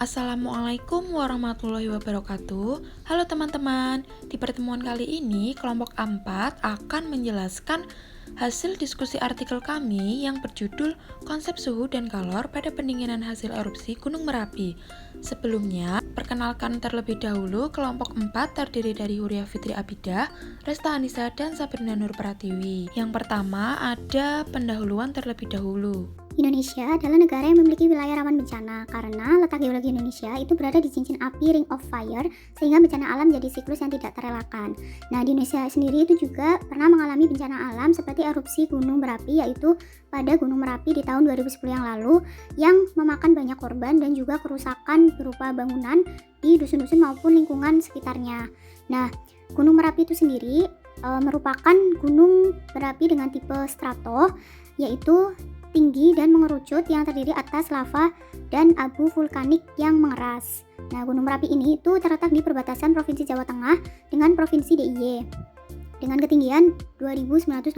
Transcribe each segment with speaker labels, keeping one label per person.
Speaker 1: Assalamualaikum warahmatullahi wabarakatuh. Halo teman-teman, di pertemuan kali ini kelompok 4 akan menjelaskan hasil diskusi artikel kami yang berjudul Konsep Suhu dan Kalor pada Pendinginan Hasil Erupsi Gunung Merapi. Sebelumnya, perkenalkan terlebih dahulu kelompok 4 terdiri dari Huria Fitri Abidah, Resta Anissa, dan Sabrina Nur Pratiwi. Yang pertama ada pendahuluan terlebih dahulu.
Speaker 2: Indonesia adalah negara yang memiliki wilayah rawan bencana karena letak geologi Indonesia itu berada di cincin api Ring of Fire sehingga bencana alam jadi siklus yang tidak terelakkan. Nah, di Indonesia sendiri itu juga pernah mengalami bencana alam seperti erupsi gunung berapi yaitu pada Gunung Merapi di tahun 2010 yang lalu yang memakan banyak korban dan juga kerusakan berupa bangunan di dusun-dusun maupun lingkungan sekitarnya. Nah, Gunung Merapi itu sendiri merupakan gunung berapi dengan tipe strato yaitu tinggi dan mengerucut yang terdiri atas lava dan abu vulkanik yang mengeras. Nah, Gunung Merapi ini itu terletak di perbatasan Provinsi Jawa Tengah dengan Provinsi DIY dengan ketinggian 2968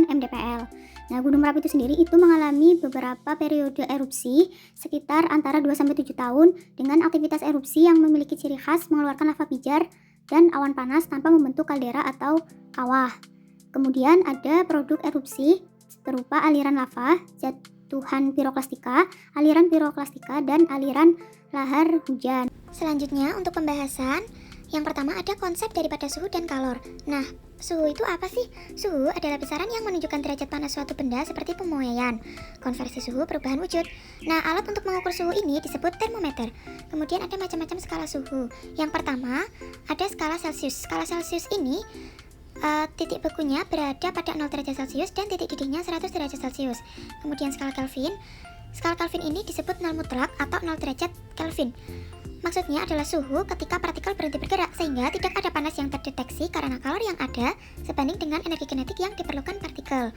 Speaker 2: mdpl. Nah, Gunung Merapi itu sendiri itu mengalami beberapa periode erupsi sekitar antara 2-7 tahun dengan aktivitas erupsi yang memiliki ciri khas mengeluarkan lava pijar dan awan panas tanpa membentuk kaldera atau kawah. Kemudian ada produk erupsi berupa aliran lava, jatuhan piroklastika, dan aliran lahar hujan.
Speaker 3: Selanjutnya untuk pembahasan, yang pertama ada konsep daripada suhu dan kalor. Nah, suhu itu apa sih? Suhu adalah besaran yang menunjukkan derajat panas suatu benda seperti pemuaian. Konversi suhu perubahan wujud. Nah, alat untuk mengukur suhu ini disebut termometer. Kemudian ada macam-macam skala suhu. Yang pertama, ada skala Celcius. Skala Celcius ini titik bekunya berada pada 0 derajat Celcius dan titik didihnya 100 derajat Celcius. Kemudian skala Kelvin. Skala Kelvin ini disebut nol mutlak atau 0 derajat Kelvin. Maksudnya adalah suhu ketika partikel berhenti bergerak sehingga tidak ada panas yang terdeteksi karena kalor yang ada sebanding dengan energi kinetik yang diperlukan partikel.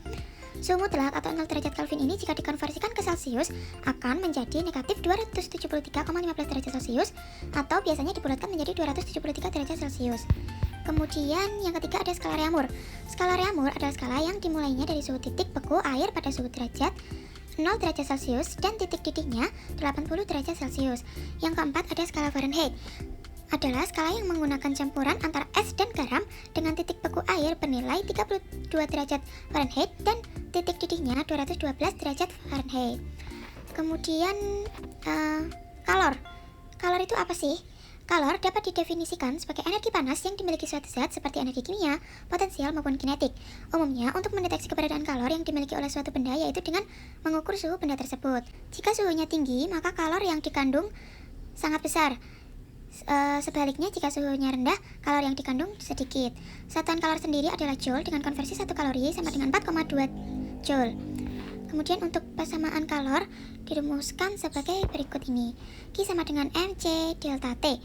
Speaker 3: Suhu mutlak atau 0 derajat Kelvin ini jika dikonversikan ke Celcius akan menjadi negatif 273,15 derajat Celcius atau biasanya dibulatkan menjadi 273 derajat Celcius. Kemudian yang ketiga ada skala Reaumur. Skala Reaumur adalah skala yang dimulainya dari suhu titik beku air pada suhu derajat 0 derajat Celcius dan titik didihnya 80 derajat Celcius. Yang keempat ada skala Fahrenheit. Adalah skala yang menggunakan campuran antara es dan garam dengan titik beku air bernilai 32 derajat Fahrenheit dan titik didihnya 212 derajat Fahrenheit. Kemudian kalor. Kalor itu apa sih? Kalor dapat didefinisikan sebagai energi panas yang dimiliki suatu zat seperti energi kimia, potensial maupun kinetik. Umumnya, untuk mendeteksi keberadaan kalor yang dimiliki oleh suatu benda yaitu dengan mengukur suhu benda tersebut. Jika suhunya tinggi, maka kalor yang dikandung sangat besar. Sebaliknya, jika suhunya rendah, kalor yang dikandung sedikit. Satuan kalor sendiri adalah joule dengan konversi 1 kalori sama dengan 4,2 joule. Kemudian untuk persamaan kalor dirumuskan sebagai berikut ini. Q sama dengan MC delta T.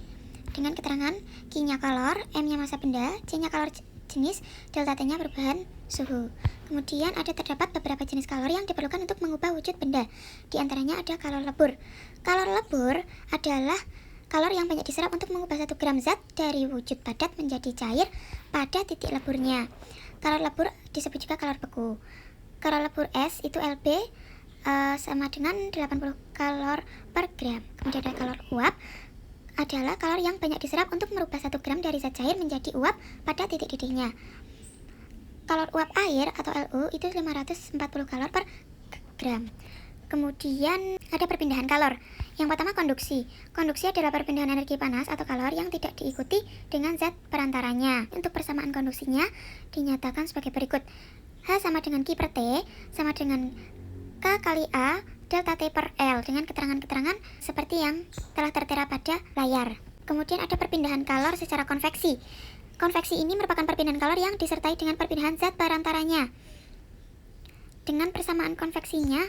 Speaker 3: Dengan keterangan Q-nya kalor, M-nya massa benda, C-nya kalor jenis, delta T-nya perubahan suhu. Kemudian terdapat beberapa jenis kalor yang diperlukan untuk mengubah wujud benda. Di antaranya ada kalor lebur. Kalor lebur adalah kalor yang banyak diserap untuk mengubah 1 gram zat dari wujud padat menjadi cair pada titik leburnya. Kalor lebur disebut juga kalor beku. Kalor lebur S itu Lb sama dengan 80 kalor per gram. Kemudian ada kalor uap adalah kalor yang banyak diserap untuk merubah 1 gram dari zat cair menjadi uap pada titik didihnya. Kalor uap air atau Lu itu 540 kalor per gram. Kemudian ada perpindahan kalor. Yang pertama konduksi. Konduksi adalah perpindahan energi panas atau kalor yang tidak diikuti dengan zat perantaranya. Untuk persamaan konduksinya dinyatakan sebagai berikut. H sama dengan Q per T sama dengan K kali A delta T per L dengan keterangan-keterangan seperti yang telah tertera pada layar. Kemudian ada perpindahan kalor secara konveksi. Konveksi ini merupakan perpindahan kalor yang disertai dengan perpindahan zat perantaranya. Dengan persamaan konveksinya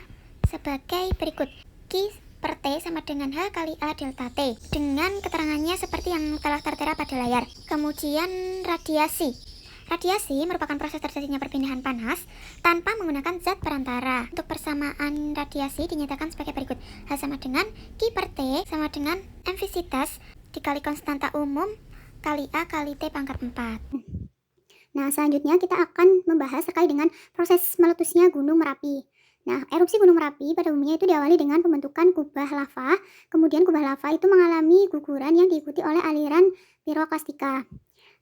Speaker 3: sebagai berikut. Q per T sama dengan H kali A delta T dengan keterangannya seperti yang telah tertera pada layar. Kemudian radiasi. Radiasi merupakan proses terjadinya perpindahan panas tanpa menggunakan zat perantara. Untuk persamaan radiasi dinyatakan sebagai berikut. H sama dengan Q per T sama dengan emfisitas dikali konstanta umum kali A kali T pangkat 4.
Speaker 2: Nah, selanjutnya kita akan membahas terkait dengan proses meletusnya Gunung Merapi. Nah, erupsi Gunung Merapi pada umumnya itu diawali dengan pembentukan kubah lava, kemudian kubah lava itu mengalami guguran yang diikuti oleh aliran piroklastika.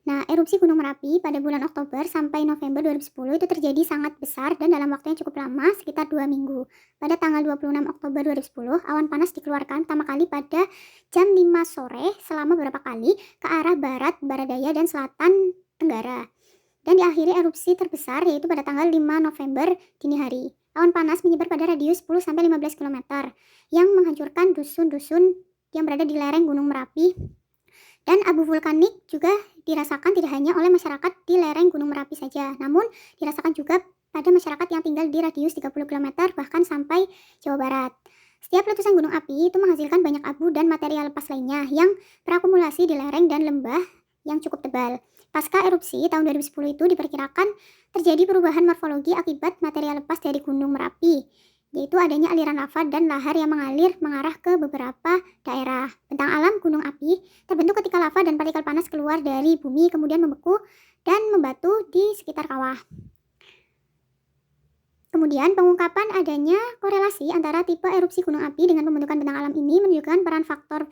Speaker 2: Nah, erupsi Gunung Merapi pada bulan Oktober sampai November 2010 itu terjadi sangat besar dan dalam waktu yang cukup lama, sekitar 2 minggu. Pada tanggal 26 Oktober 2010, awan panas dikeluarkan pertama kali pada jam 5 sore selama beberapa kali ke arah barat, barat daya, dan selatan tenggara. Dan diakhiri erupsi terbesar yaitu pada tanggal 5 November dini hari. Awan panas menyebar pada radius 10-15 km yang menghancurkan dusun-dusun yang berada di lereng Gunung Merapi. Dan abu vulkanik juga dirasakan tidak hanya oleh masyarakat di lereng Gunung Merapi saja, namun dirasakan juga pada masyarakat yang tinggal di radius 30 km bahkan sampai Jawa Barat. Setiap letusan gunung api itu menghasilkan banyak abu dan material lepas lainnya yang berakumulasi di lereng dan lembah yang cukup tebal. Pasca erupsi tahun 2010 itu diperkirakan terjadi perubahan morfologi akibat material lepas dari Gunung Merapi, yaitu adanya aliran lava dan lahar yang mengalir mengarah ke beberapa daerah. Bentang alam gunung api terbentuk ketika lava dan partikel panas keluar dari bumi kemudian membeku dan membatu di sekitar kawah. Kemudian pengungkapan adanya korelasi antara tipe erupsi gunung api dengan pembentukan bentang alam ini menunjukkan peran faktor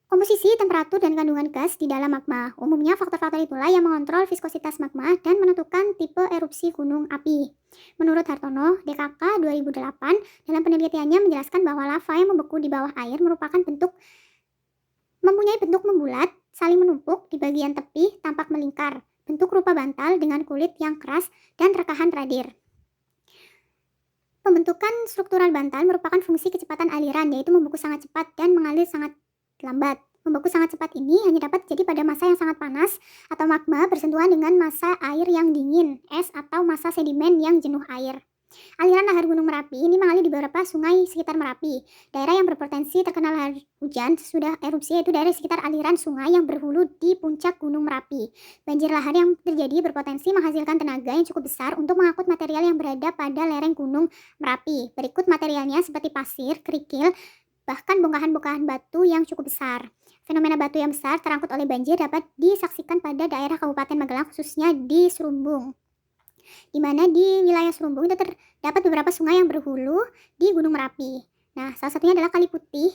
Speaker 2: komposisi, temperatur, dan kandungan gas di dalam magma. Umumnya faktor-faktor itulah yang mengontrol viskositas magma dan menentukan tipe erupsi gunung api. Menurut Hartono, DKK 2008, dalam penelitiannya menjelaskan bahwa lava yang membeku di bawah air mempunyai bentuk membulat, saling menumpuk di bagian tepi tampak melingkar, bentuk rupa bantal dengan kulit yang keras dan rekahan radir. Pembentukan struktural bantal merupakan fungsi kecepatan aliran, yaitu membeku sangat cepat dan mengalir sangat lambat. Membeku sangat cepat ini hanya dapat terjadi pada masa yang sangat panas atau magma bersentuhan dengan massa air yang dingin, es, atau massa sedimen yang jenuh air. Aliran lahar Gunung Merapi ini mengalir di beberapa sungai sekitar Merapi. Daerah yang berpotensi terkena lahar hujan sesudah erupsi yaitu daerah sekitar aliran sungai yang berhulu di puncak Gunung Merapi. Banjir lahar yang terjadi berpotensi menghasilkan tenaga yang cukup besar untuk mengangkut material yang berada pada lereng Gunung Merapi. Berikut materialnya seperti pasir, kerikil, bahkan bongkahan-bongkahan batu yang cukup besar. Fenomena batu yang besar terangkut oleh banjir dapat disaksikan pada daerah Kabupaten Magelang, khususnya di Serumbung, di mana di wilayah Serumbung itu terdapat beberapa sungai yang berhulu di Gunung Merapi. Nah, salah satunya adalah Kali Putih.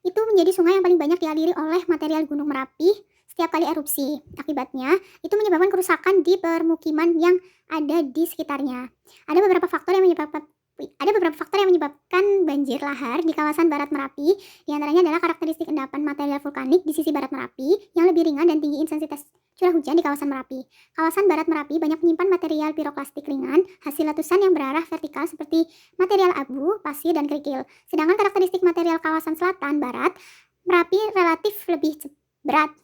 Speaker 2: Itu menjadi sungai yang paling banyak dialiri oleh material Gunung Merapi setiap kali erupsi. Akibatnya, itu menyebabkan kerusakan di permukiman yang ada di sekitarnya. Ada beberapa faktor yang menyebabkan banjir lahar di kawasan barat Merapi. Di antaranya adalah karakteristik endapan material vulkanik di sisi barat Merapi yang lebih ringan dan tinggi intensitas curah hujan di kawasan Merapi. Kawasan barat Merapi banyak menyimpan material piroklastik ringan, hasil letusan yang berarah vertikal seperti material abu, pasir, dan kerikil. Sedangkan karakteristik material kawasan selatan barat Merapi relatif lebih berat.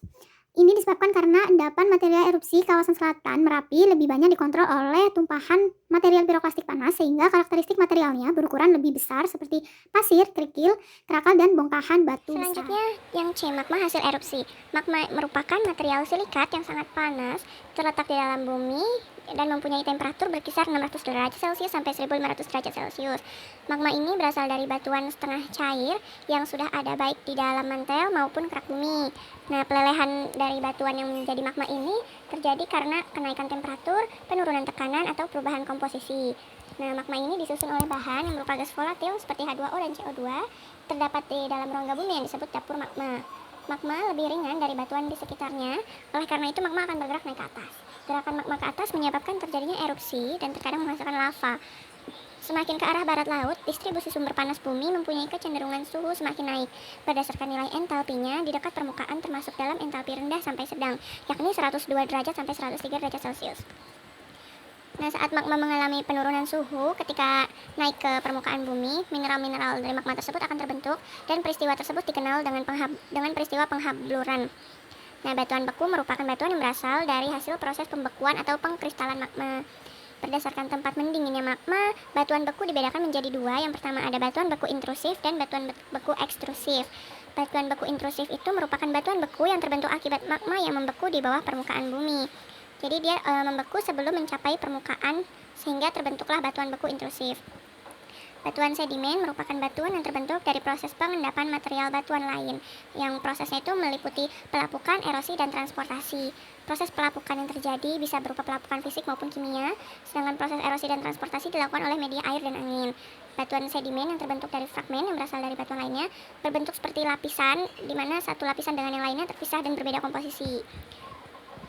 Speaker 2: Ini disebabkan karena endapan material erupsi kawasan selatan Merapi lebih banyak dikontrol oleh tumpahan material piroklastik panas sehingga karakteristik materialnya berukuran lebih besar seperti pasir, kerikil, kerakal, dan bongkahan batu besar.
Speaker 3: Selanjutnya yang C, magma hasil erupsi. Magma merupakan material silikat yang sangat panas, terletak di dalam bumi dan mempunyai temperatur berkisar 600 derajat Celcius sampai 1500 derajat Celcius. Magma ini berasal dari batuan setengah cair yang sudah ada baik di dalam mantel maupun kerak bumi. Nah, pelelehan dari batuan yang menjadi magma ini terjadi karena kenaikan temperatur, penurunan tekanan, atau perubahan komposisi. Nah, magma ini disusun oleh bahan yang berupa gas volatil seperti H2O dan CO2 terdapat di dalam rongga bumi yang disebut dapur magma. Magma lebih ringan dari batuan di sekitarnya, oleh karena itu magma akan bergerak naik ke atas. Gerakan magma ke atas menyebabkan terjadinya erupsi dan terkadang menghasilkan lava. Semakin ke arah barat laut, distribusi sumber panas bumi mempunyai kecenderungan suhu semakin naik. Berdasarkan nilai entalpinya di dekat permukaan termasuk dalam entalpi rendah sampai sedang, yakni 102 derajat sampai 103 derajat Celcius. Nah, saat magma mengalami penurunan suhu ketika naik ke permukaan bumi, mineral-mineral dari magma tersebut akan terbentuk dan peristiwa tersebut dikenal dengan peristiwa penghabluran. Nah, batuan beku merupakan batuan yang berasal dari hasil proses pembekuan atau pengkristalan magma. Berdasarkan tempat mendinginnya magma, batuan beku dibedakan menjadi dua. Yang pertama ada batuan beku intrusif dan batuan beku ekstrusif. Batuan beku intrusif itu merupakan batuan beku yang terbentuk akibat magma yang membeku di bawah permukaan bumi. Jadi dia membeku sebelum mencapai permukaan sehingga terbentuklah batuan beku intrusif. Batuan sedimen merupakan batuan yang terbentuk dari proses pengendapan material batuan lain, yang prosesnya itu meliputi pelapukan, erosi, dan transportasi. Proses pelapukan yang terjadi bisa berupa pelapukan fisik maupun kimia, sedangkan proses erosi dan transportasi dilakukan oleh media air dan angin. Batuan sedimen yang terbentuk dari fragmen yang berasal dari batuan lainnya berbentuk seperti lapisan, di mana satu lapisan dengan yang lainnya terpisah dan berbeda komposisi.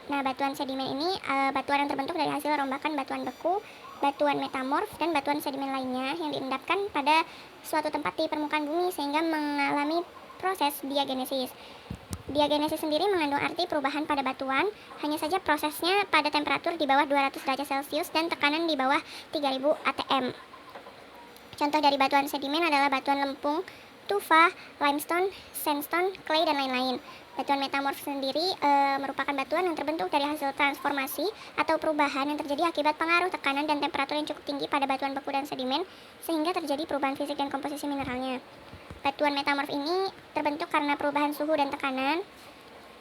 Speaker 3: Nah, batuan sedimen ini batuan yang terbentuk dari hasil rombakan batuan beku, batuan metamorf, dan batuan sedimen lainnya yang diendapkan pada suatu tempat di permukaan bumi sehingga mengalami proses diagenesis. Diagenesis sendiri mengandung arti perubahan pada batuan, hanya saja prosesnya pada temperatur di bawah 200 derajat Celcius dan tekanan di bawah 3000 atm. Contoh dari batuan sedimen adalah batuan lempung, tufa, limestone, sandstone, clay, dan lain-lain. Batuan metamorf sendiri merupakan batuan yang terbentuk dari hasil transformasi atau perubahan yang terjadi akibat pengaruh tekanan dan temperatur yang cukup tinggi pada batuan beku dan sedimen sehingga terjadi perubahan fisik dan komposisi mineralnya. Batuan metamorf ini terbentuk karena perubahan suhu dan tekanan,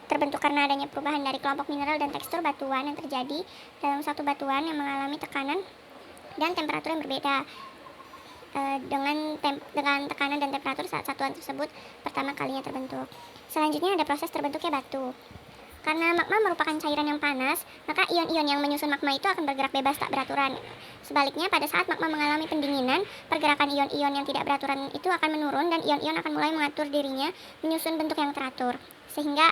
Speaker 3: terbentuk karena adanya perubahan dari kelompok mineral dan tekstur batuan yang terjadi dalam satu batuan yang mengalami tekanan dan temperatur yang berbeda dengan tekanan dan temperatur saat satuan tersebut pertama kalinya terbentuk. Selanjutnya ada proses terbentuknya batu. Karena magma merupakan cairan yang panas, maka ion-ion yang menyusun magma itu akan bergerak bebas tak beraturan. Sebaliknya, pada saat magma mengalami pendinginan, pergerakan ion-ion yang tidak beraturan itu akan menurun dan ion-ion akan mulai mengatur dirinya menyusun bentuk yang teratur. Sehingga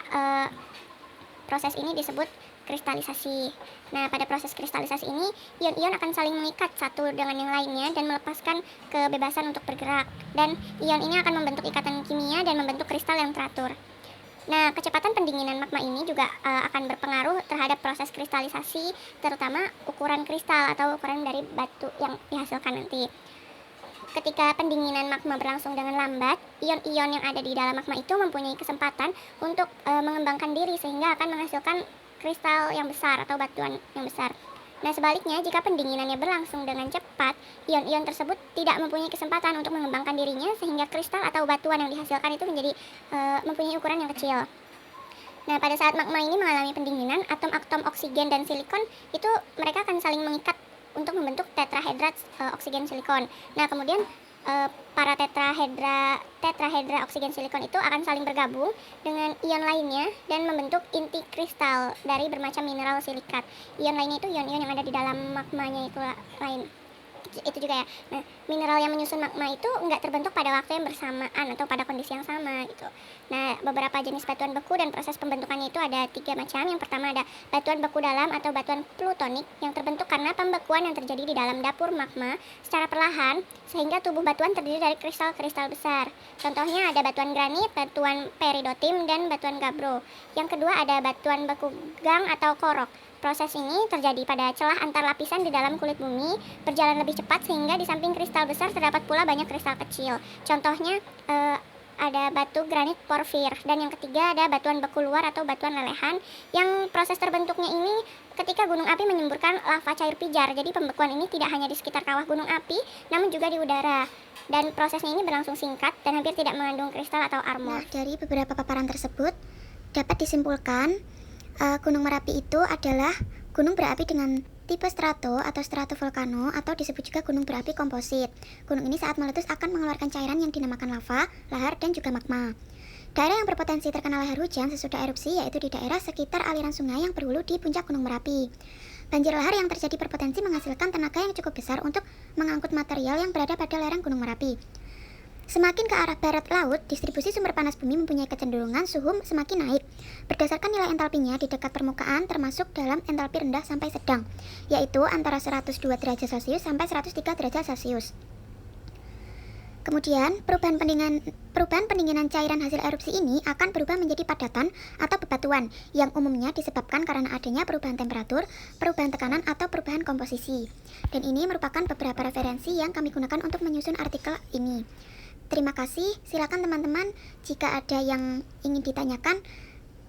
Speaker 3: proses ini disebut kristalisasi. Nah, pada proses kristalisasi ini, ion-ion akan saling mengikat satu dengan yang lainnya dan melepaskan kebebasan untuk bergerak. Dan ion ini akan membentuk ikatan kimia dan membentuk kristal yang teratur. Nah, kecepatan pendinginan magma ini juga akan berpengaruh terhadap proses kristalisasi, terutama ukuran kristal atau ukuran dari batu yang dihasilkan nanti. Ketika pendinginan magma berlangsung dengan lambat, ion-ion yang ada di dalam magma itu mempunyai kesempatan untuk mengembangkan diri sehingga akan menghasilkan kristal yang besar atau batuan yang besar. Nah, sebaliknya, jika pendinginannya berlangsung dengan cepat, ion-ion tersebut tidak mempunyai kesempatan untuk mengembangkan dirinya sehingga kristal atau batuan yang dihasilkan itu menjadi mempunyai ukuran yang kecil. Nah, pada saat magma ini mengalami pendinginan, atom-atom oksigen dan silikon itu mereka akan saling mengikat untuk membentuk tetrahedra oksigen silikon. Nah, kemudian para tetrahedra oksigen silikon itu akan saling bergabung dengan ion lainnya dan membentuk inti kristal dari bermacam mineral silikat. Ion lainnya itu ion-ion yang ada di dalam magmanya itu juga ya. Nah, mineral yang menyusun magma itu nggak terbentuk pada waktu yang bersamaan atau pada kondisi yang sama gitu. Nah, beberapa jenis batuan beku dan proses pembentukannya itu ada 3 macam. Yang pertama ada batuan beku dalam atau batuan plutonik yang terbentuk karena pembekuan yang terjadi di dalam dapur magma secara perlahan sehingga tubuh batuan terdiri dari kristal-kristal besar. Contohnya ada batuan granit, batuan peridotim, dan batuan gabbro. Yang kedua ada batuan beku gang atau korok. Proses ini terjadi pada celah antar lapisan di dalam kulit bumi, berjalan lebih cepat sehingga di samping kristal besar terdapat pula banyak kristal kecil. Contohnya ada batu granit porfir. Dan yang ketiga ada batuan beku luar atau batuan lelehan yang proses terbentuknya ini ketika gunung api menyemburkan lava cair pijar. Jadi pembekuan ini tidak hanya di sekitar kawah gunung api, namun juga di udara. Dan prosesnya ini berlangsung singkat dan hampir tidak mengandung kristal atau armor.
Speaker 4: Nah, dari beberapa paparan tersebut dapat disimpulkan Gunung Merapi itu adalah gunung berapi dengan tipe strato atau stratovolcano atau disebut juga gunung berapi komposit. Gunung ini saat meletus akan mengeluarkan cairan yang dinamakan lava, lahar, dan juga magma. Daerah yang berpotensi terkena lahar hujan sesudah erupsi yaitu di daerah sekitar aliran sungai yang berhulu di puncak Gunung Merapi. Banjir lahar yang terjadi berpotensi menghasilkan tenaga yang cukup besar untuk mengangkut material yang berada pada lereng Gunung Merapi. Semakin ke arah barat laut, distribusi sumber panas bumi mempunyai kecenderungan suhu semakin naik. Berdasarkan nilai entalpinya di dekat permukaan termasuk dalam entalpi rendah sampai sedang, yaitu antara 102 derajat Celcius sampai 103 derajat Celcius. Kemudian, perubahan pendinginan cairan hasil erupsi ini akan berubah menjadi padatan atau bebatuan yang umumnya disebabkan karena adanya perubahan temperatur, perubahan tekanan, atau perubahan komposisi. Dan ini merupakan beberapa referensi yang kami gunakan untuk menyusun artikel ini. Terima kasih, silakan teman-teman jika ada yang ingin ditanyakan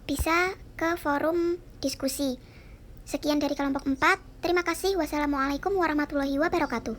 Speaker 4: bisa ke forum diskusi. Sekian dari kelompok 4, terima kasih, wassalamualaikum warahmatullahi wabarakatuh.